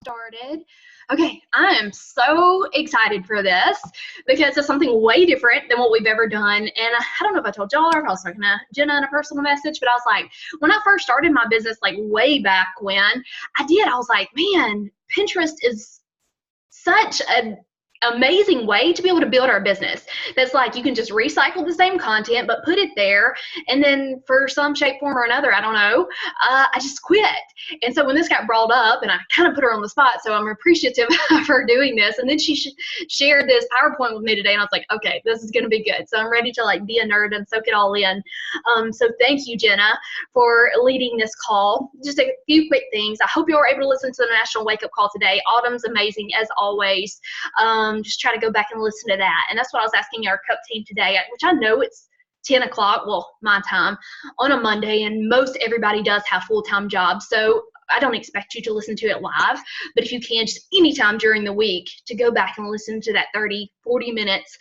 Started. Okay, I am so excited for this because it's something way different than what we've ever done. And I don't know if I told y'all or if I was talking to Jenna in a personal message, but I was like, when I first started my business, like way back when I was like, man, Pinterest is such an amazing way to be able to build our business. That's like you can just recycle the same content but put it there, and then for some shape, form, or another, I don't know, I just quit. And so when this got brought up, and I kind of put her on the spot, so I'm appreciative of her doing this, and then she shared this PowerPoint with me today, and I was like, okay, this is going to be good. So I'm ready to like be a nerd and soak it all in. So thank you, Jenna, for leading this call. Just a few quick things. I hope you were able to listen to the National Wake Up Call today. Autumn's amazing as always. Just try to go back and listen to that. And that's what I was asking our CUP team today, which I know it's 10 o'clock, well, my time, on a Monday, and most everybody does have full-time jobs. So I don't expect you to listen to it live, but if you can, just anytime during the week, to go back and listen to that 30, 40 minutes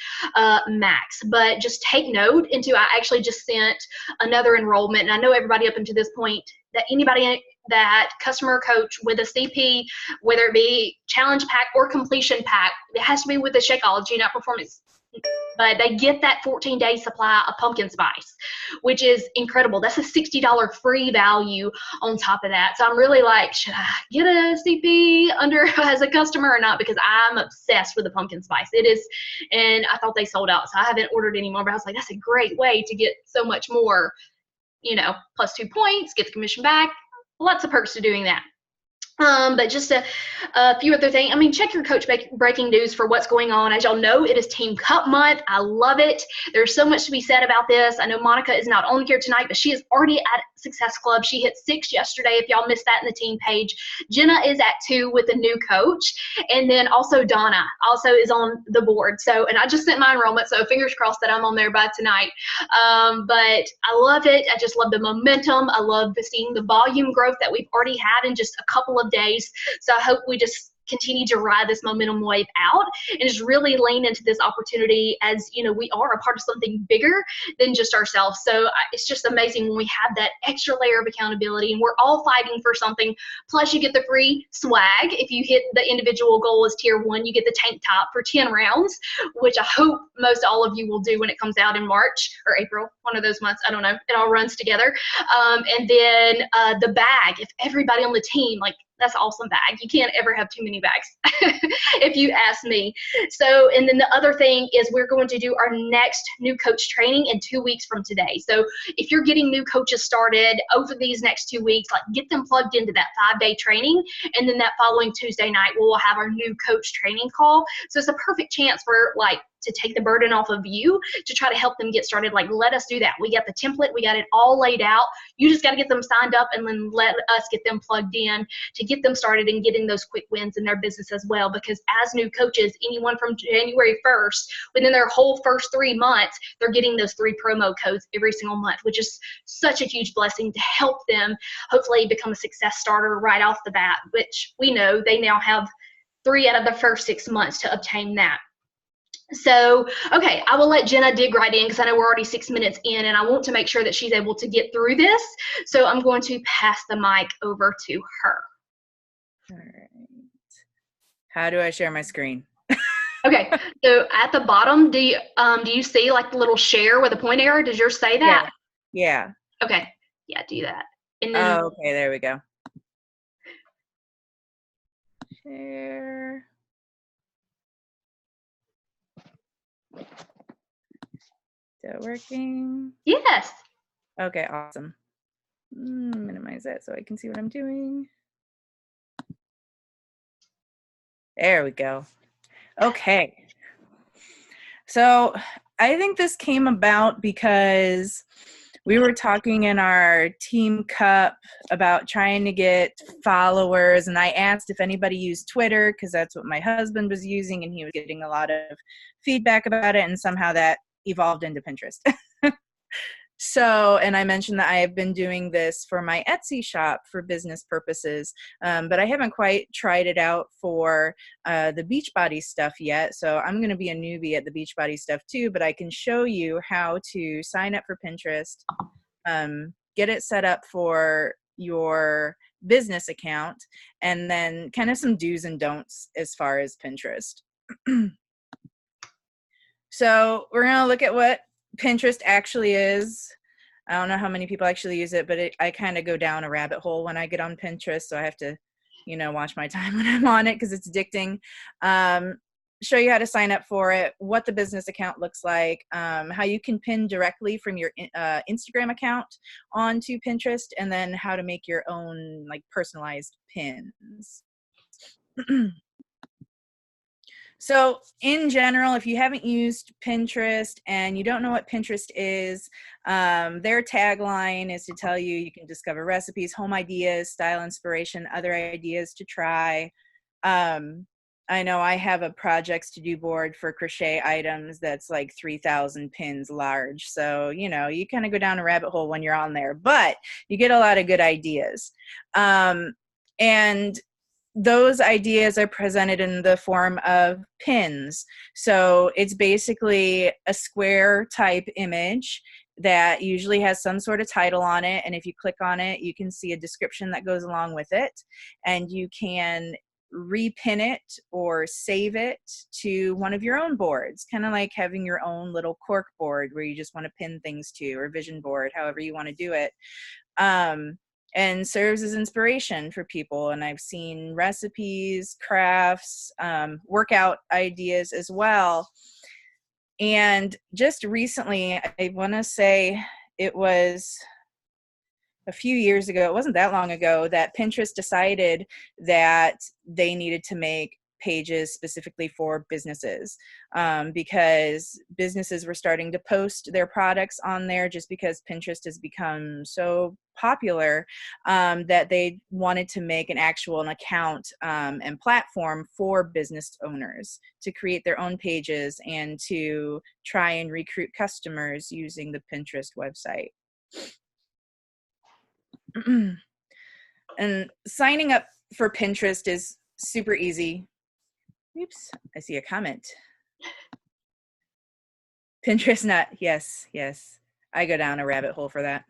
max. But just take note I actually just sent another enrollment, and I know everybody up until this point, that anybody that customer coach with a CP, whether it be challenge pack or completion pack, it has to be with the Shakeology, not performance. But they get that 14-day supply of pumpkin spice, which is incredible. That's a $60 free value on top of that. So I'm really like, should I get a CP under as a customer or not? Because I'm obsessed with the pumpkin spice. It is, and I thought they sold out, so I haven't ordered anymore. But I was like, that's a great way to get so much more, plus 2 points, get the commission back. Lots of perks to doing that. But just a few other things. I mean, check your Coach Breaking News for what's going on. As y'all know, it is Team Cup month. I love it. There's so much to be said about this. I know Monica is not on here tonight, but she is already at Success Club. She hit 6 yesterday, if y'all missed that in the team page. Jenna is at 2 with a new coach. And then also Donna also is on the board. So, and I just sent my enrollment, so fingers crossed that I'm on there by tonight. But I love it. I just love the momentum. I love seeing the volume growth that we've already had in just a couple of days. So I hope we just continue to ride this momentum wave out and just really lean into this opportunity, as we are a part of something bigger than just ourselves. So it's just amazing when we have that extra layer of accountability, and we're all fighting for something. Plus you get the free swag. If you hit the individual goal as tier 1, you get the tank top for 10 rounds, which I hope most all of you will do when it comes out in March or April, one of those months. I don't know, it all runs together. And then the bag, if everybody on the team, like, that's an awesome bag. You can't ever have too many bags if you ask me. So, and then the other thing is we're going to do our next new coach training in 2 weeks from today. So if you're getting new coaches started over these next 2 weeks, like, get them plugged into that 5-day training. And then that following Tuesday night, we'll have our new coach training call. So it's a perfect chance for to take the burden off of you to try to help them get started. Like, let us do that. We got the template. We got it all laid out. You just got to get them signed up, and then let us get them plugged in to get them started and getting those quick wins in their business as well. Because as new coaches, anyone from January 1st, within their whole first 3 months, they're getting those 3 promo codes every single month, which is such a huge blessing to help them hopefully become a success starter right off the bat, which we know they now have 3 out of the first 6 months to obtain that. So, okay, I will let Jenna dig right in because I know we're already 6 minutes in, and I want to make sure that she's able to get through this. So I'm going to pass the mic over to her. All right. How do I share my screen? Okay, so at the bottom, do you see like the little share with a point arrow? Does yours say that? Yeah. Okay, yeah, do that. And then, okay, there we go. Share. Is it working? Yes. Okay, awesome. Minimize that so I can see what I'm doing. There we go. Okay. So I think this came about because we were talking in our Team Cup about trying to get followers, and I asked if anybody used Twitter because that's what my husband was using, and he was getting a lot of feedback about it, and somehow that evolved into Pinterest. So, and I mentioned that I have been doing this for my Etsy shop for business purposes, but I haven't quite tried it out for the Beachbody stuff yet. So I'm going to be a newbie at the Beachbody stuff too, but I can show you how to sign up for Pinterest, get it set up for your business account, and then kind of some do's and don'ts as far as Pinterest. So we're going to look at what Pinterest actually is. I don't know how many people actually use it, but I kind of go down a rabbit hole when I get on Pinterest, so I have to, watch my time when I'm on it because it's addicting. Show you how to sign up for it, what the business account looks like, how you can pin directly from your Instagram account onto Pinterest, and then how to make your own like personalized pins. So in general, if you haven't used Pinterest and you don't know what Pinterest is, their tagline is to tell you you can discover recipes, home ideas, style inspiration, other ideas to try. I know I have a projects to do board for crochet items that's like 3,000 pins large. So, you kind of go down a rabbit hole when you're on there, but you get a lot of good ideas. And those ideas are presented in the form of pins. So it's basically a square type image that usually has some sort of title on it. And if you click on it, you can see a description that goes along with it. And you can repin it or save it to one of your own boards, kind of like having your own little cork board where you just want to pin things to, or vision board, however you want to do it. And serves as inspiration for people. And I've seen recipes, crafts, workout ideas as well. And just recently, I want to say it was a few years ago, it wasn't that long ago, that Pinterest decided that they needed to make pages specifically for businesses, because businesses were starting to post their products on there just because Pinterest has become so popular, that they wanted to make an account and platform for business owners to create their own pages and to try and recruit customers using the Pinterest website. And signing up for Pinterest is super easy. Oops, I see a comment. Pinterest nut. Yes. I go down a rabbit hole for that.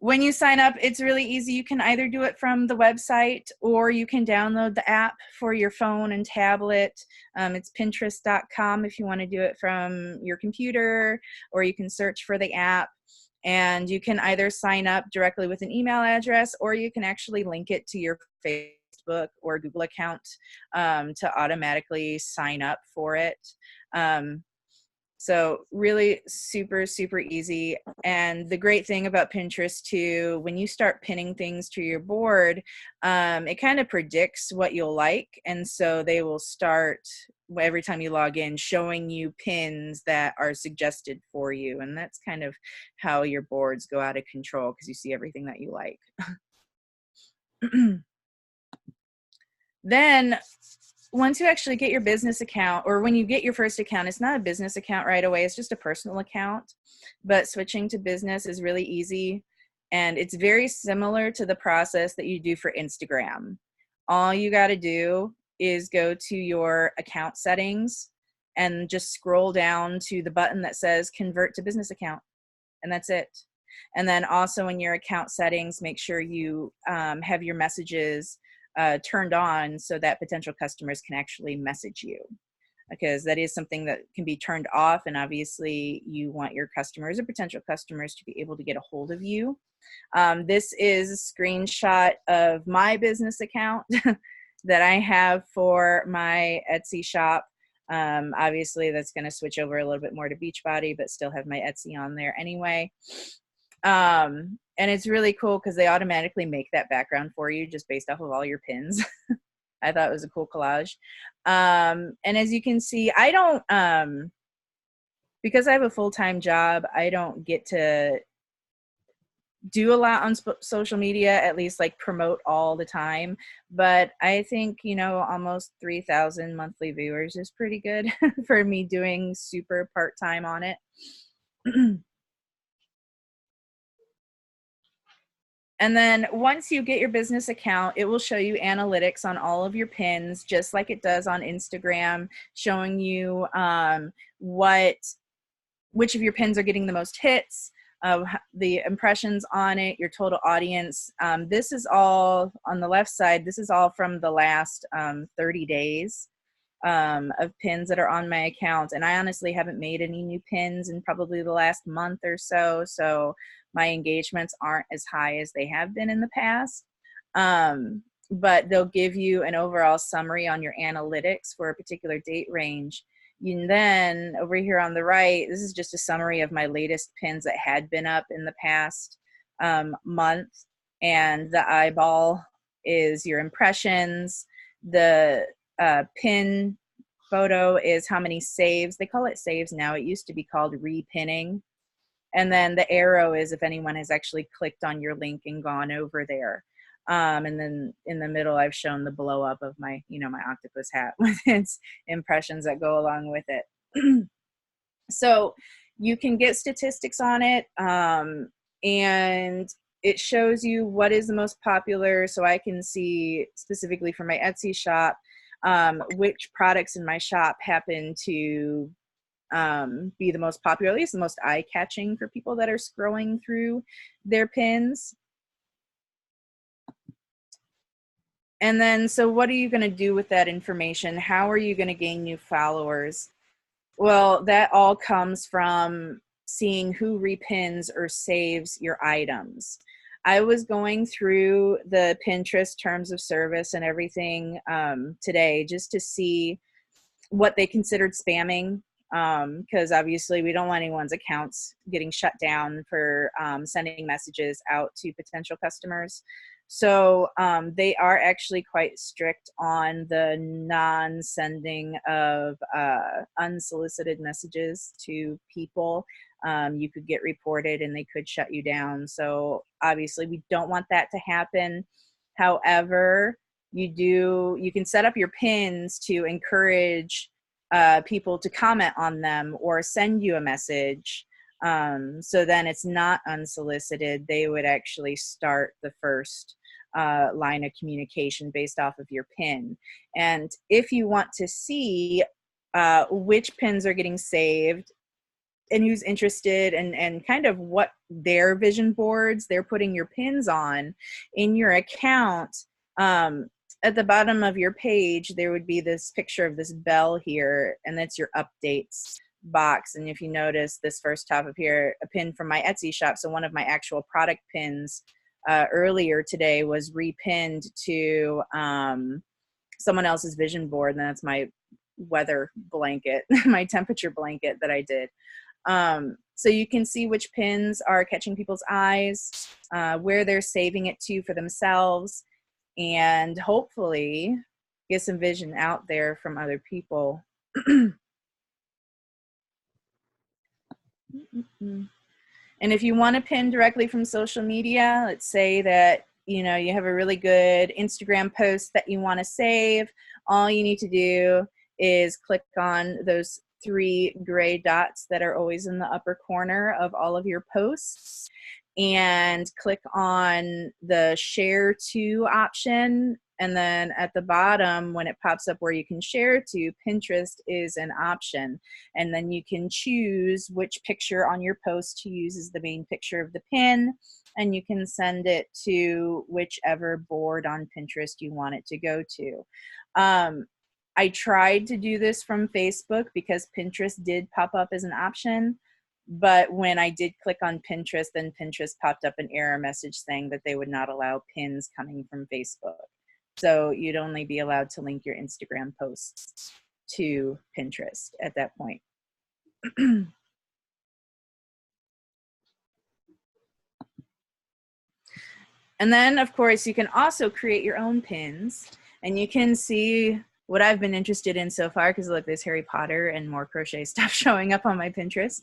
When you sign up, it's really easy. You can either do it from the website or you can download the app for your phone and tablet. It's Pinterest.com if you want to do it from your computer, or you can search for the app. And you can either sign up directly with an email address, or you can actually link it to your Facebook or Google account to automatically sign up for it. So really super, super easy. And the great thing about Pinterest too, when you start pinning things to your board, it kind of predicts what you'll like. And so they will start, every time you log in, showing you pins that are suggested for you. And that's kind of how your boards go out of control, because you see everything that you like. Then once you actually get your business account, or when you get your first account, it's not a business account right away, it's just a personal account. But switching to business is really easy. And it's very similar to the process that you do for Instagram. All you got to do is go to your account settings and just scroll down to the button that says convert to business account. And that's it. And then also in your account settings, make sure you have your messages turned on so that potential customers can actually message you, because that is something that can be turned off. And obviously you want your customers or potential customers to be able to get a hold of you. This is a screenshot of my business account that I have for my Etsy shop. Obviously that's going to switch over a little bit more to Beachbody, but still have my Etsy on there anyway. And it's really cool because they automatically make that background for you just based off of all your pins. I thought it was a cool collage. And as you can see, I don't, because I have a full-time job, I don't get to do a lot on social media, at least like promote all the time. But I think, almost 3,000 monthly viewers is pretty good for me doing super part-time on it. And then once you get your business account, it will show you analytics on all of your pins, just like it does on Instagram, showing you which of your pins are getting the most hits, the impressions on it, your total audience. This is all on the left side. This is all from the last 30 days of pins that are on my account. And I honestly haven't made any new pins in probably the last month or so. So my engagements aren't as high as they have been in the past. But they'll give you an overall summary on your analytics for a particular date range. And then over here on the right, this is just a summary of my latest pins that had been up in the past month. And the eyeball is your impressions. The pin photo is how many saves. They call it saves now. It used to be called repinning. And then the arrow is if anyone has actually clicked on your link and gone over there. And then in the middle, I've shown the blow up of my, my octopus hat with its impressions that go along with it. So you can get statistics on it, and it shows you what is the most popular. So I can see specifically for my Etsy shop, which products in my shop happen to be the most popular, at least the most eye-catching for people that are scrolling through their pins. And then, so what are you going to do with that information? How are you going to gain new followers? Well, that all comes from seeing who repins or saves your items. I was going through the Pinterest terms of service and everything today just to see what they considered spamming, because obviously we don't want anyone's accounts getting shut down for sending messages out to potential customers. So they are actually quite strict on the non-sending of unsolicited messages to people. You could get reported and they could shut you down. So obviously we don't want that to happen. However, you can set up your pins to encourage people to comment on them or send you a message. So then it's not unsolicited. They would actually start the first line of communication based off of your pin. And if you want to see which pins are getting saved and who's interested and kind of what their vision boards they're putting your pins on in your account, at the bottom of your page, there would be this picture of this bell here, and that's your updates box. And if you notice this first top of here, a pin from my Etsy shop, so one of my actual product pins earlier today was repinned to someone else's vision board, and that's my weather blanket, my temperature blanket that I did. So you can see which pins are catching people's eyes, where they're saving it to for themselves, and hopefully get some vision out there from other people. And if you want to pin directly from social media, let's say that you have a really good Instagram post that you want to save, all you need to do is click on those 3 gray dots that are always in the upper corner of all of your posts and click on the share to option. And then at the bottom, when it pops up where you can share to, Pinterest is an option. And then you can choose which picture on your post to use as the main picture of the pin. And you can send it to whichever board on Pinterest you want it to go to. I tried to do this from Facebook because Pinterest did pop up as an option. But when I did click on Pinterest, then Pinterest popped up an error message saying that they would not allow pins coming from Facebook. So you'd only be allowed to link your Instagram posts to Pinterest at that point. And then, of course, you can also create your own pins. And you can see what I've been interested in so far, because look, there's Harry Potter and more crochet stuff showing up on my Pinterest.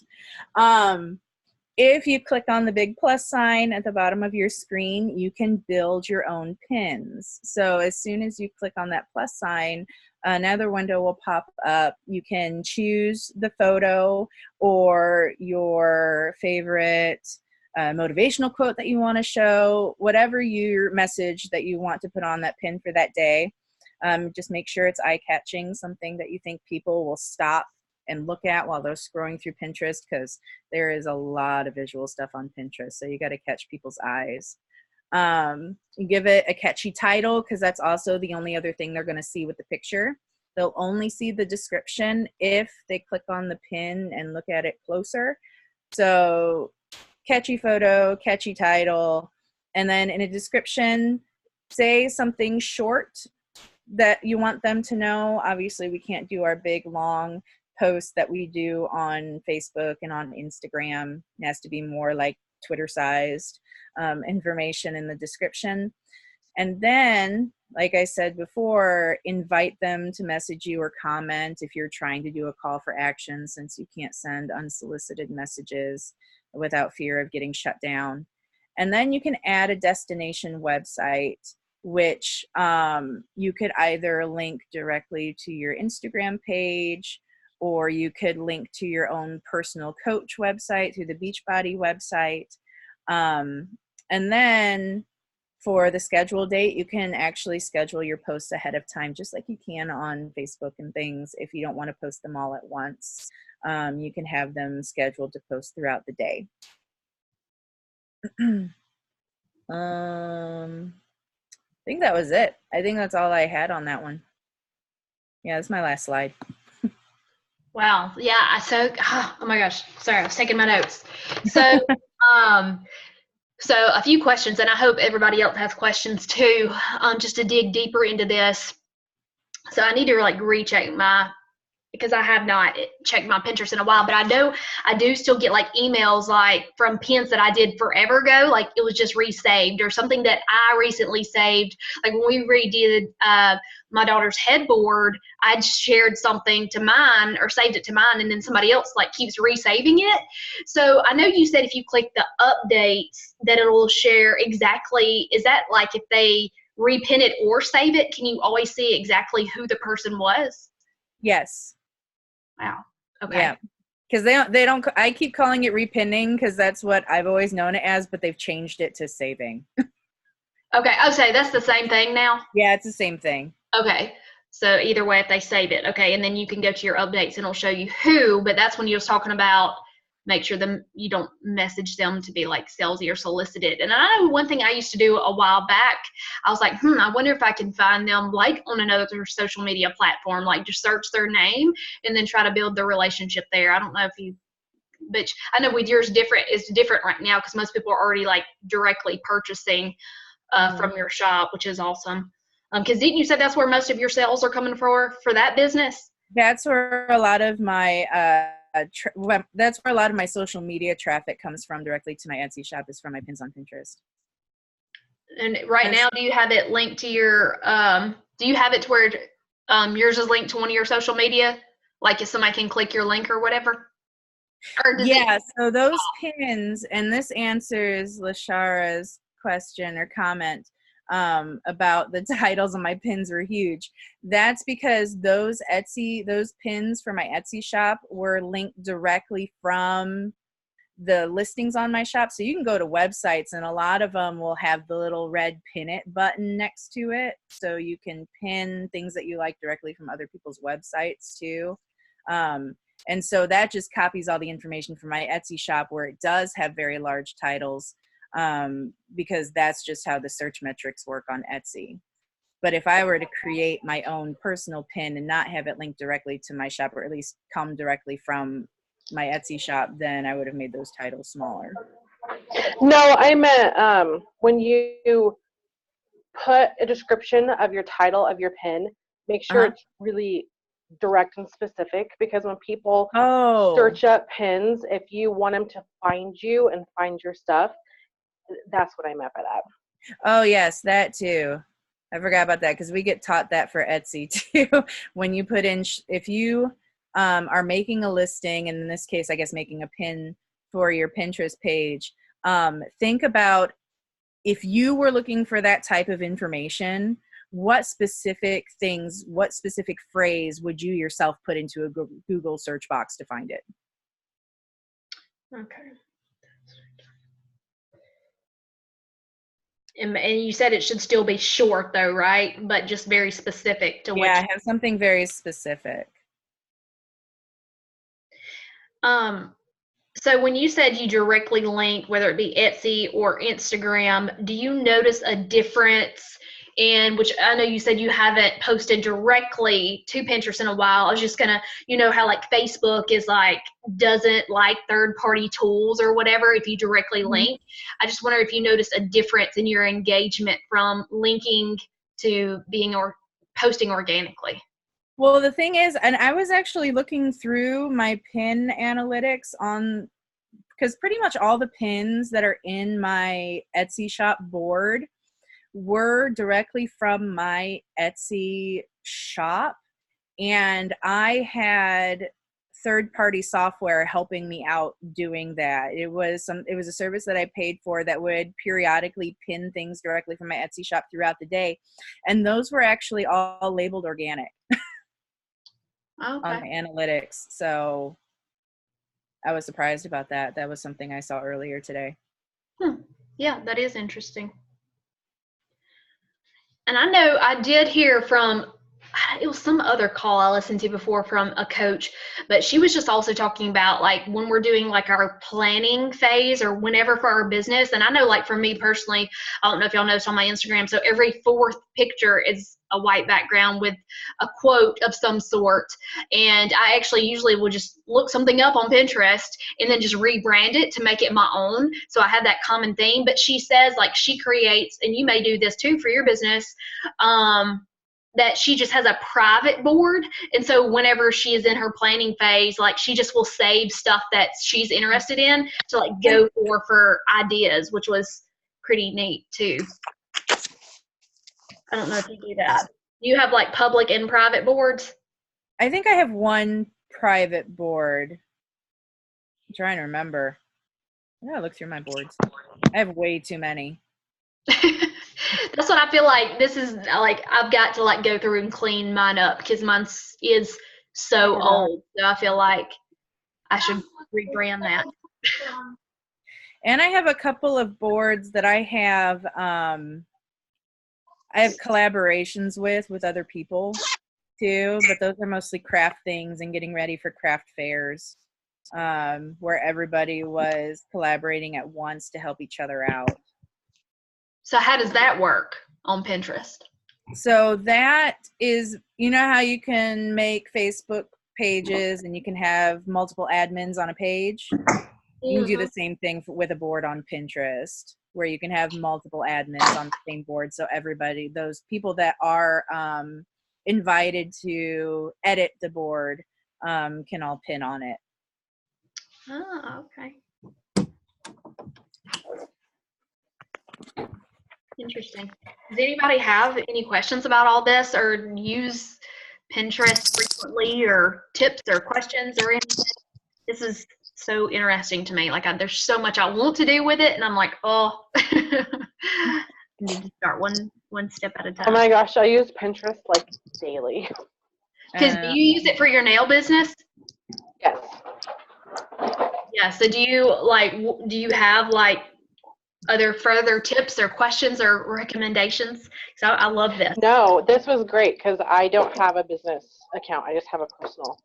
If you click on the big plus sign at the bottom of your screen, you can build your own pins. So as soon as you click on that plus sign, another window will pop up. You can choose the photo or your favorite motivational quote that you want to show, whatever your message that you want to put on that pin for that day. Just make sure it's eye-catching, something that you think people will stop and look at while they're scrolling through Pinterest, because there is a lot of visual stuff on Pinterest. So you got to catch people's eyes. You give it a catchy title, because that's also the only other thing they're going to see with the picture. They'll only see the description if they click on the pin and look at it closer. So catchy photo, catchy title, and then in a description, say something short that you want them to know. Obviously, we can't do our big, long posts that we do on Facebook and on Instagram. It has to be more like Twitter-sized information in the description. And then, like I said before, invite them to message you or comment if you're trying to do a call for action, since you can't send unsolicited messages without fear of getting shut down. And then you can add a destination website, which you could either link directly to your Instagram page, or you could link to your own personal coach website through the Beachbody website. And then for the schedule date, you can actually schedule your posts ahead of time, just like you can on Facebook and things. If you don't want to post them all at once, you can have them scheduled to post throughout the day. I think that was it. I think that's all I had on that one. Yeah, that's my last slide. Wow. Yeah. So, oh my gosh. Sorry, I was taking my notes. So, so a few questions, and I hope everybody else has questions too, just to dig deeper into this. So I need to like recheck because I have not checked my Pinterest in a while, but I know I do still get like emails like from pins that I did forever ago, like it was just resaved, or something that I recently saved. Like when we redid my daughter's headboard, I shared something to mine or saved it to mine, and then somebody else like keeps resaving it. So I know you said if you click the updates that it'll share exactly. Is that like if they repin it or save it, can you always see exactly who the person was? Yes. Wow. Okay. Yeah. Because they don't, I keep calling it repinning because that's what I've always known it as, but they've changed it to saving. Okay. Oh, so that's the same thing now? Yeah, it's the same thing. Okay. So either way, if they save it, okay, and then you can go to your updates and it'll show you who, but that's when you was talking about make sure you don't message them to be like salesy or solicited. And I know one thing I used to do a while back, I was like, I wonder if I can find them like on another social media platform, like just search their name and then try to build the relationship there. I don't know if you, but I know with yours it's different right now because most people are already like directly purchasing from your shop, which is awesome. Because didn't you say that's where most of your sales are coming for that business? That's where a lot of my that's where a lot of my social media traffic comes from directly to my Etsy shop, is from my pins on Pinterest. And right now, do you have it linked to your do you have it to where yours is linked to one of your social media, like if somebody can click your link or whatever? Or yeah, so those pins, and this answers Lashara's question or comment about the titles on my pins were huge. That's because those pins for my Etsy shop were linked directly from the listings on my shop. So you can go to websites and a lot of them will have the little red pin it button next to it. So you can pin things that you like directly from other people's websites too. And so that just copies all the information from my Etsy shop, where it does have very large titles, because that's just how the search metrics work on Etsy. But if I were to create my own personal pin and not have it linked directly to my shop, or at least come directly from my Etsy shop, then I would have made those titles smaller. No, I meant when you put a description of your title of your pin, make sure it's really direct and specific, because when people search up pins, if you want them to find you and find your stuff, that's what I meant by that. Oh yes, that too. I forgot about that, because we get taught that for Etsy too. When you put in, if you are making a listing, and in this case, I guess making a pin for your Pinterest page, think about if you were looking for that type of information, what specific phrase would you yourself put into a Google search box to find it? Okay. And you said it should still be short though, right? But just very specific to what. Yeah, I have something very specific. So when you said you directly link, whether it be Etsy or Instagram, do you notice a difference in which I know you said you haven't posted directly to Pinterest in a while. I was just gonna, how like Facebook is like doesn't like third-party tools or whatever if you directly link. I just wonder if you notice a difference in your engagement from linking to being or posting organically. Well, the thing is, and I was actually looking through my pin analytics on, because pretty much all the pins that are in my Etsy shop board were directly from my Etsy shop, and I had third-party software helping me out doing that. It was a service that I paid for that would periodically pin things directly from my Etsy shop throughout the day, and those were actually all labeled organic. On my analytics. So I was surprised about that. That was something I saw earlier today. Yeah, that is interesting. And I know I did hear from, it was some other call I listened to before from a coach, but she was just also talking about like when we're doing like our planning phase or whenever for our business. And I know like for me personally, I don't know if y'all noticed on my Instagram, so every fourth picture is a white background with a quote of some sort. And I actually usually will just look something up on Pinterest and then just rebrand it to make it my own. So I have that common theme. But she says like she creates, and you may do this too for your business, that she just has a private board. And so whenever she is in her planning phase, like she just will save stuff that she's interested in to like go for ideas, which was pretty neat too. I don't know if you do that. Do you have like public and private boards? I think I have one private board. I'm trying to remember. I gotta look through my boards. I have way too many. That's what I feel like. This is like I've got to like go through and clean mine up because mine is so old. So I feel like I should rebrand that. And I have a couple of boards that I have collaborations with other people too, but those are mostly craft things and getting ready for craft fairs, where everybody was collaborating at once to help each other out. So how does that work on Pinterest? So that is, you know how you can make Facebook pages and you can have multiple admins on a page? You can do the same thing with a board on Pinterest, where you can have multiple admins on the same board. So everybody, those people that are invited to edit the board can all pin on it. Oh, okay. Interesting. Does anybody have any questions about all this or use Pinterest frequently or tips or questions or anything? This is so interesting to me. Like there's so much I want to do with it and I'm like, oh, I need to start one step at a time. Oh my gosh, I use Pinterest like daily. Because do you use it for your nail business? Yes. Yeah. So do you have like other further tips or questions or recommendations? So I love this. No, this was great because I don't have a business account. I just have a personal.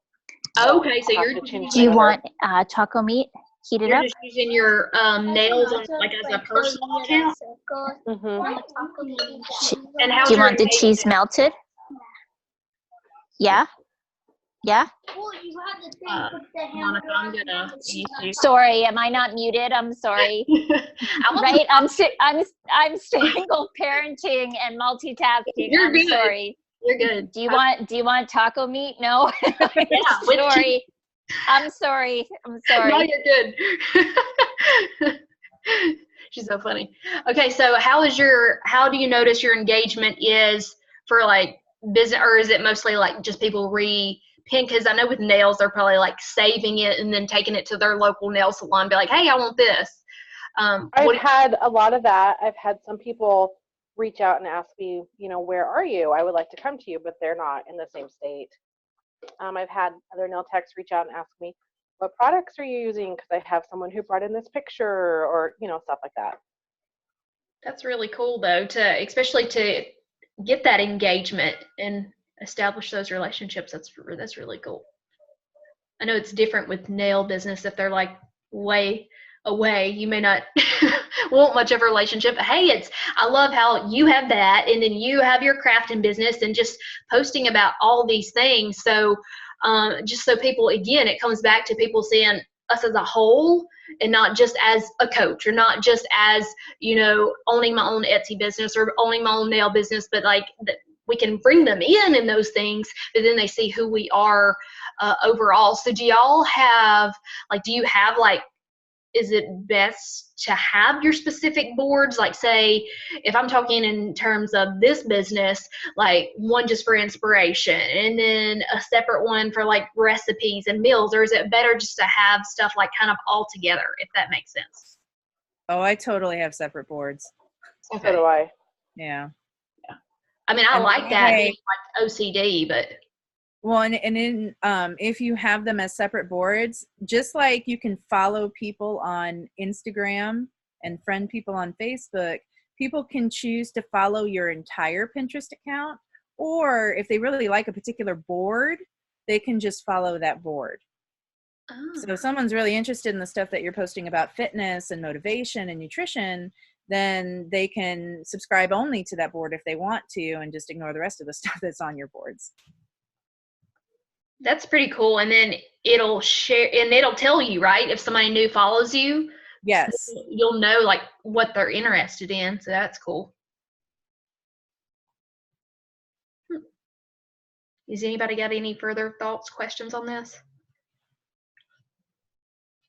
Okay, so you're. Do you want taco meat heated you're up? just using your nails on like as a personal account. Mm-hmm. And how do you want the cheese melted? Yeah. Yeah. Monica, I'm gonna. Sorry, am I not muted? I'm sorry. Right, I'm single parenting and multitasking. You're good. Sorry. You're good. Do you want taco meat? No. Sorry. I'm sorry. No, you're good. She's so funny. Okay, so how do you notice your engagement is for like business, or is it mostly like just people pin? Because I know with nails, they're probably like saving it and then taking it to their local nail salon and be like, hey, I want this. I've had a lot of that. I've had some people reach out and ask me, where are you? I would like to come to you, but they're not in the same state. I've had other nail techs reach out and ask me, what products are you using? Because I have someone who brought in this picture or, stuff like that. That's really cool though, especially to get that engagement and establish those relationships. That's really cool. I know it's different with nail business. If they're like way away, you may not want much of a relationship. But hey, I love how you have that, and then you have your crafting business, and just posting about all these things. So just so people, again, it comes back to people seeing us as a whole and not just as a coach, or not just as, owning my own Etsy business or owning my own nail business, but like we can bring them in those things, but then they see who we are overall. So do y'all have, do you have is it best to have your specific boards? Like, say, if I'm talking in terms of this business, like one just for inspiration and then a separate one for like recipes and meals, or is it better just to have stuff like kind of all together, if that makes sense? Oh, I totally have separate boards. Okay. So do I. Yeah. I mean, I like that being like OCD, but. Well, and in if you have them as separate boards, just like you can follow people on Instagram and friend people on Facebook, people can choose to follow your entire Pinterest account, or if they really like a particular board, they can just follow that board. Oh. So if someone's really interested in the stuff that you're posting about fitness and motivation and nutrition, then they can subscribe only to that board if they want to, and just ignore the rest of the stuff that's on your boards. That's pretty cool. And then it'll share, and it'll tell you, right, if somebody new follows you. Yes. So you'll know like what they're interested in. So that's cool. Has anybody got any further thoughts, questions on this?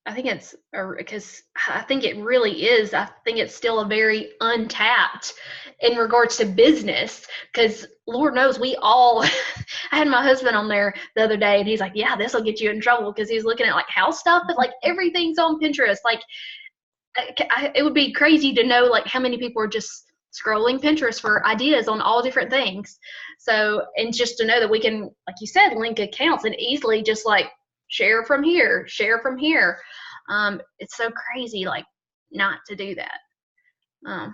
I think it's because I think it really is. I think it's still a very untapped in regards to business, because Lord knows we all, I had my husband on there the other day and he's like, yeah, this will get you in trouble, because he's looking at like house stuff, but like everything's on Pinterest. Like it would be crazy to know like how many people are just scrolling Pinterest for ideas on all different things. So, and just to know that we can, like you said, link accounts and easily just like share from here, share from here. It's so crazy, like, not to do that.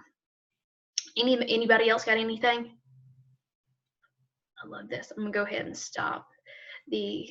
Anybody else got anything? I love this. I'm gonna go ahead and stop the